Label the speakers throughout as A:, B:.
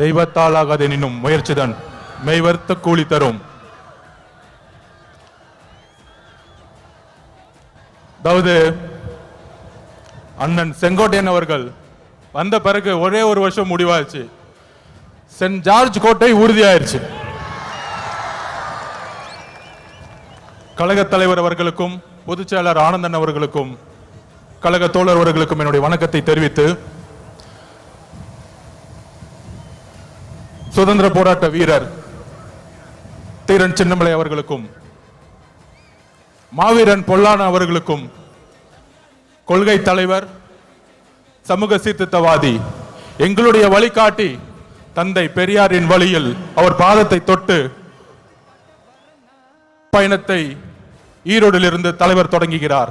A: தெய்வத்தால் ஆகாதெனினும் முயற்சிதான் மெய்வர்த்த கூலி தரும். அதாவது அண்ணன் செங்கோட்டையன் அவர்கள் வந்த பிறகு ஒரே ஒரு வருஷம் முடிவாச்சு. சென்ட் ஜார்ஜ் கோட்டை உறுதியாயிருச்சு. கழக தலைவர் அவர்களுக்கும் பொதுச் செயலாளர் ஆனந்தன் அவர்களுக்கும் கழக தோழர் அவர்களுக்கும் என்னுடைய வணக்கத்தை தெரிவித்து, சுதந்திர போராட்ட வீரர் தீரன் சின்னமலை அவர்களுக்கும் மாவீரன் பொல்லான அவர்களுக்கும் கொள்கை தலைவர் சமூக சீர்திருத்தவாதி எங்களுடைய வழிகாட்டி தந்தை பெரியாரின் வழியில் அவர் பாதத்தை தொட்டு பயணத்தை ஈரோடிலிருந்து தலைவர் தொடங்குகிறார்.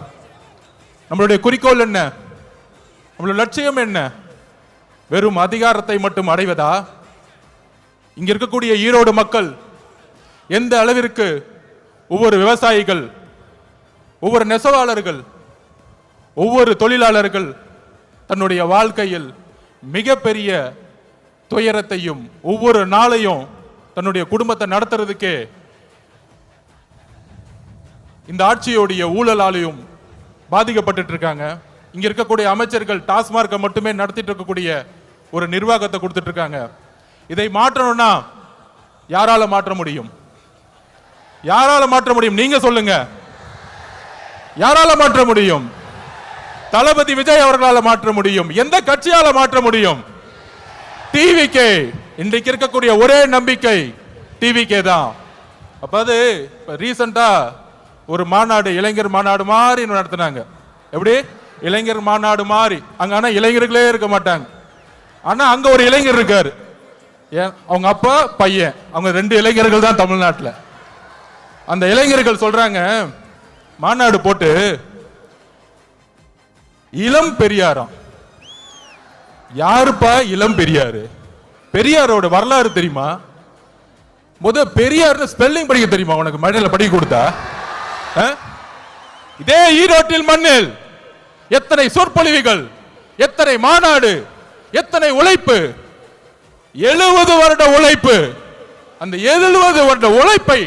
A: நம்மளுடைய குறிக்கோள் என்ன? நம்மளுடைய லட்சியம் என்ன? வெறும் அதிகாரத்தை மட்டும் அடைவதா? இங்க இருக்கக்கூடிய ஈரோடு மக்கள் எந்த அளவிற்கு ஒவ்வொரு விவசாயிகள், ஒவ்வொரு நெசவாளர்கள், ஒவ்வொரு தொழிலாளர்கள் தன்னுடைய வாழ்க்கையில் மிகப்பெரிய துயரத்தையும் ஒவ்வொரு நாளையும் தன்னுடைய குடும்பத்தை நடத்துறதுக்கே இந்த ஆட்சியோடைய ஊழலாலையும் பாதிக்கப்பட்டு இருக்காங்க. இங்க இருக்கக்கூடிய அமைச்சர்கள் டாஸ்மார்க்கை மட்டுமே நடத்திட்டு இருக்கக்கூடிய ஒரு நிர்வாகத்தை கொடுத்துட்டு இருக்காங்க. இதை மாற்றணும்னா யாரால மாற்ற முடியும்? யாரால மாற்ற முடியும்? நீங்க சொல்லுங்க. யாரால மாற்ற முடியும்? தளபதி விஜய் அவர்களால் மாற்ற முடியும். எந்த கட்சியால மாற்ற முடியும்? டிவிகே. இன்றைக்கு இருக்கக்கூடிய ஒரே நம்பிக்கை டிவிகே தான். அப்ப அது ரீசெண்டா ஒரு மாநாடு, இளைஞர் மாநாடு மாதிரி நடத்தினாங்க. எப்படி? இளைஞர் மாநாடு மாதிரி. அங்க ஆனா இளைஞர்களே இருக்க மாட்டாங்க. ஆனா அங்க ஒரு இளைஞர் இருக்காரு. அவங்க அப்பா பையன், அவங்க 2 இளைஞர்கள் தான் தமிழ்நாட்டில். அந்த இளைஞர்கள் சொல்றாங்க, மாநாடு போட்டு இளம் பெரியாராம். யாருப்பா இளம் பெரியாரு? பெரியாரோட வரலாறு தெரியுமா? பெரியார் ஸ்பெல்லிங் படிக்க தெரியுமா உனக்கு? மழையில படிக்க கொடுத்தா? இதே ஈரோட்டில் மண்ணில் எத்தனை சொற்பொழிவுகள், எத்தனை மாநாடு, எத்தனை உழைப்பு, 70 வருட உழைப்பு. அந்த 70 வருட உழைப்பை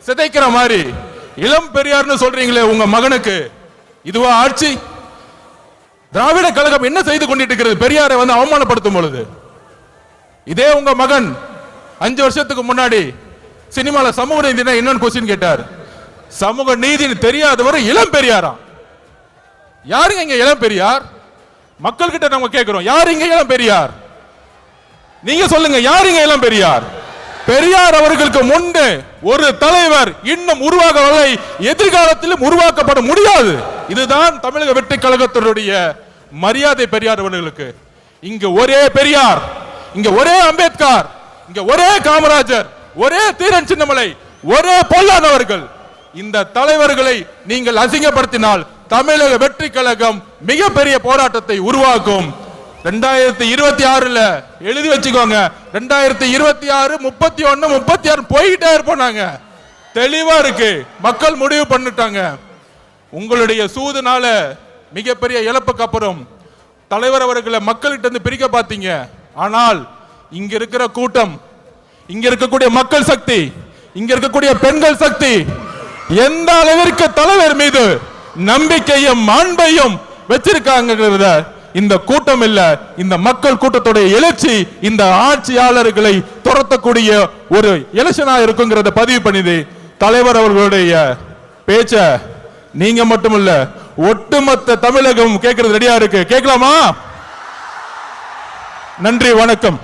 A: சிதைக்கிற மாதிரி இளம் பெரியார்னு சொல்றீங்களே உங்க மகனுக்கு, இதுவா ஆட்சி? திராவிட கழகம் என்ன செய்து கொண்டிட்டு இருக்கிறது? பெரியாரை அவமானப்படுத்தும் பொழுது இதே உங்க மகன் 5 வருஷத்துக்கு முன்னாடி சினிமால சமூக நீதி என்னன்னு கொஸ்டின் கேட்டார். சமூக நீதி தெரியாதவர் இளம் பெரியாரா? யாருங்க இங்க இளம் பெரியார்? மக்கள் கிட்ட நம்ம கேட்கிறோம், யாரு இங்க இளம் பெரியார்? நீங்க சொல்லுங்க, யாருங்க இளம் பெரியார்? பெரியார் அவர்களுக்கு முன்பு ஒரு தலைவர் இன்னும் உருவாகவில்லை, எதிர்காலத்திலும் உருவாக்கப்பட முடியாது. இதுதான் தமிழக வெற்றி கழகத்தினுடைய மரியாதை. பெரியார் அவர்களுக்கு இங்க ஒரே பெரியார், இங்க ஒரே அம்பேத்கர், இங்க ஒரே காமராஜர், ஒரே தீரன் சின்னமலை, ஒரே பொல்லாதவர்கள். இந்த தலைவர்களை நீங்கள் அசிங்கப்படுத்தினால் தமிழக வெற்றி கழகம் மிகப்பெரிய போராட்டத்தை உருவாக்கும். 2026 எழுதி வச்சுக்கோங்க. 2026, 31, 36 போயிட்டே இருப்போம். தெளிவா இருக்கு. மக்கள் முடிவு பண்ணிட்டாங்க. உங்களுடைய சூதுனால மிகப்பெரிய இழப்புக்கு அப்புறம் தலைவர் அவர்களை மக்கள்கிட்ட இருந்து பிரிக்க பார்த்தீங்க. ஆனால் இங்க இருக்கிற கூட்டம், இங்க இருக்கக்கூடிய மக்கள் சக்தி, இங்க இருக்கக்கூடிய பெண்கள் சக்தி எந்த அளவிற்கு தலைவர் மீது நம்பிக்கையும் அன்பையும் வச்சிருக்காங்க. இந்த கூட்டம் இல்ல, இந்த மக்கள் கூட்டத்துடைய எழுச்சி இந்த ஆட்சியாளர்களை துரத்தக்கூடிய ஒரு எலெக்ஷனா இருக்குங்கிறத பதிவு பண்ணிது. தலைவர் அவர்களுடைய பேச்ச நீங்க மட்டுமல்ல, ஒட்டுமொத்த தமிழகம் கேட்கறது ரெடியா இருக்கு. கேட்கலாமா? நன்றி, வணக்கம்.